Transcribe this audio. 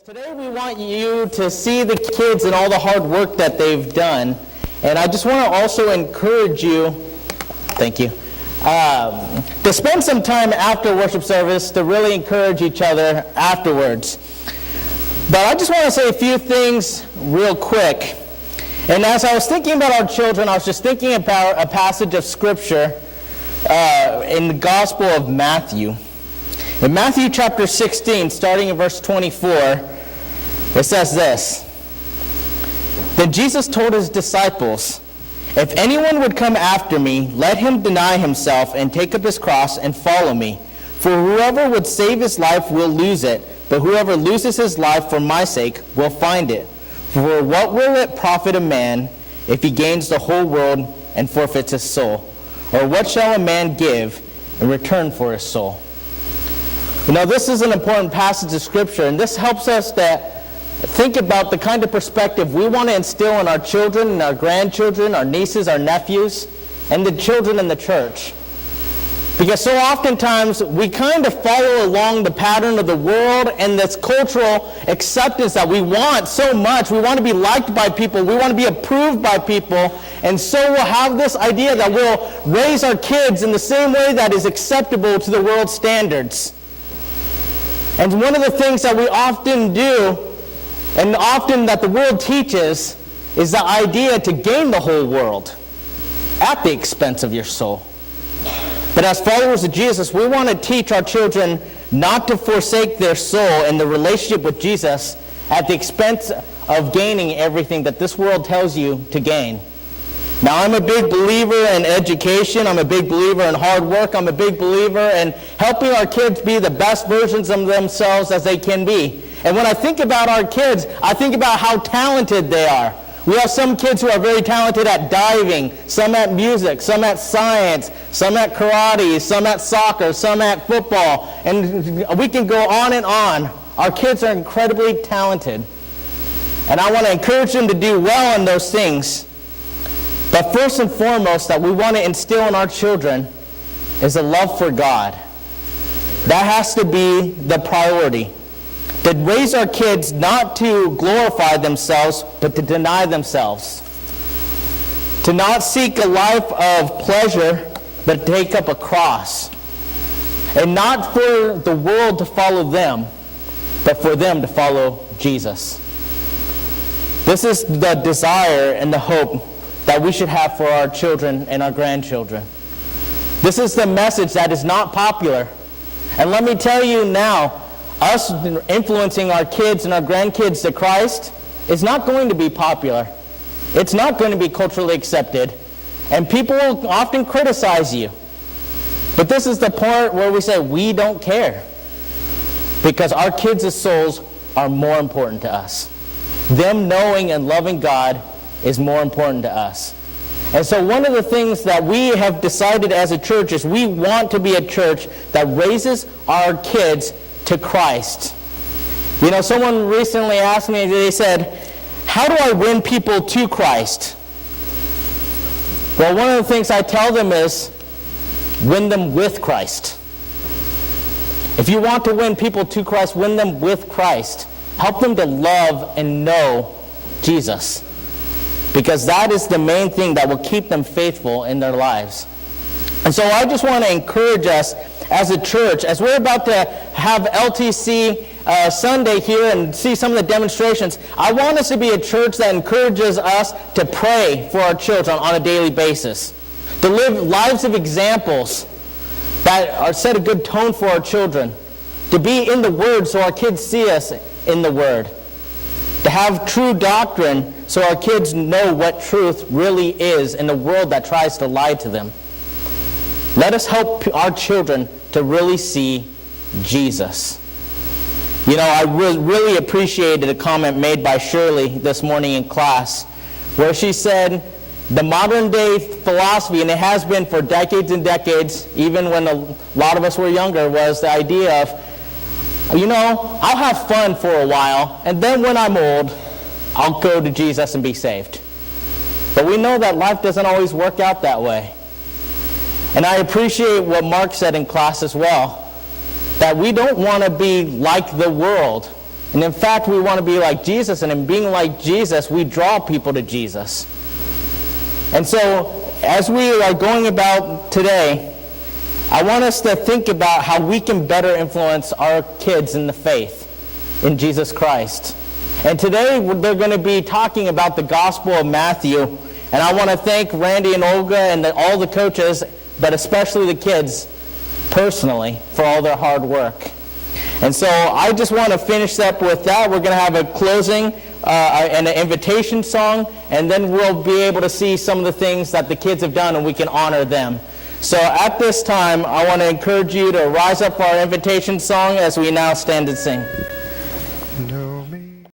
Today we want you to see the kids and all the hard work that they've done. And I just want to also encourage you, thank you, to spend some time after worship service to really encourage each other afterwards. But I just want to say a few things real quick. And as I was thinking about our children, I was just thinking about a passage of Scripture in the Gospel of Matthew. In Matthew chapter 16, starting in verse 24, it says this: Then Jesus told his disciples, "If anyone would come after me, let him deny himself and take up his cross and follow me. For whoever would save his life will lose it, but whoever loses his life for my sake will find it. For what will it profit a man if he gains the whole world and forfeits his soul? Or what shall a man give in return for his soul?" You know, this is an important passage of Scripture, and this helps us to think about the kind of perspective we want to instill in our children and our grandchildren, our nieces, our nephews, and the children in the church. Because so oftentimes we kind of follow along the pattern of the world and this cultural acceptance that we want so much. We want to be liked by people. We want to be approved by people. And so we'll have this idea that we'll raise our kids in the same way that is acceptable to the world's standards. And one of the things that we often do, and often that the world teaches, is the idea to gain the whole world at the expense of your soul. But as followers of Jesus, we want to teach our children not to forsake their soul and the relationship with Jesus at the expense of gaining everything that this world tells you to gain. Now, I'm a big believer in education. I'm a big believer in hard work. I'm a big believer in helping our kids be the best versions of themselves as they can be. And when I think about our kids, I think about how talented they are. We have some kids who are very talented at diving, some at music, some at science, some at karate, some at soccer, some at football, and we can go on and on. Our kids are incredibly talented. And I want to encourage them to do well in those things. But first and foremost, that we want to instill in our children is a love for God. That has to be the priority. To raise our kids not to glorify themselves, but to deny themselves. To not seek a life of pleasure, but take up a cross. And not for the world to follow them, but for them to follow Jesus. This is the desire and the hope that we should have for our children and our grandchildren. This is the message that is not popular. And let me tell you now, us influencing our kids and our grandkids to Christ is not going to be popular. It's not going to be culturally accepted. And people will often criticize you. But this is the part where we say we don't care. Because our kids' souls are more important to us. Them knowing and loving God is more important to us. And so one of the things that we have decided as a church is we want to be a church that raises our kids to Christ. You know, someone recently asked me, they said, "How do I win people to Christ?" Well, one of the things I tell them is, win them with Christ. If you want to win people to Christ, win them with Christ. Help them to love and know Jesus. Because that is the main thing that will keep them faithful in their lives. And so I just want to encourage us as a church, as we're about to have LTC Sunday here and see some of the demonstrations, I want us to be a church that encourages us to pray for our children on a daily basis. To live lives of examples that are set a good tone for our children. To be in the Word so our kids see us in the Word. To have true doctrine so our kids know what truth really is in a world that tries to lie to them. Let us help our children to really see Jesus. You know, I really appreciated a comment made by Shirley this morning in class where she said the modern day philosophy, and it has been for decades and decades, even when a lot of us were younger, was the idea of, you know, I'll have fun for a while, and then when I'm old, I'll go to Jesus and be saved. But we know that life doesn't always work out that way. And I appreciate what Mark said in class as well, that we don't want to be like the world. And in fact, we want to be like Jesus, and in being like Jesus, we draw people to Jesus. And so, as we are going about today, I want us to think about how we can better influence our kids in the faith in Jesus Christ. And today they're going to be talking about the Gospel of Matthew. And I want to thank Randy and Olga and all the coaches, but especially the kids personally, for all their hard work. And so I just want to finish up with that. We're going to have a closing and an invitation song, and then we'll be able to see some of the things that the kids have done, and we can honor them. So at this time, I want to encourage you to rise up for our invitation song as we now stand and sing.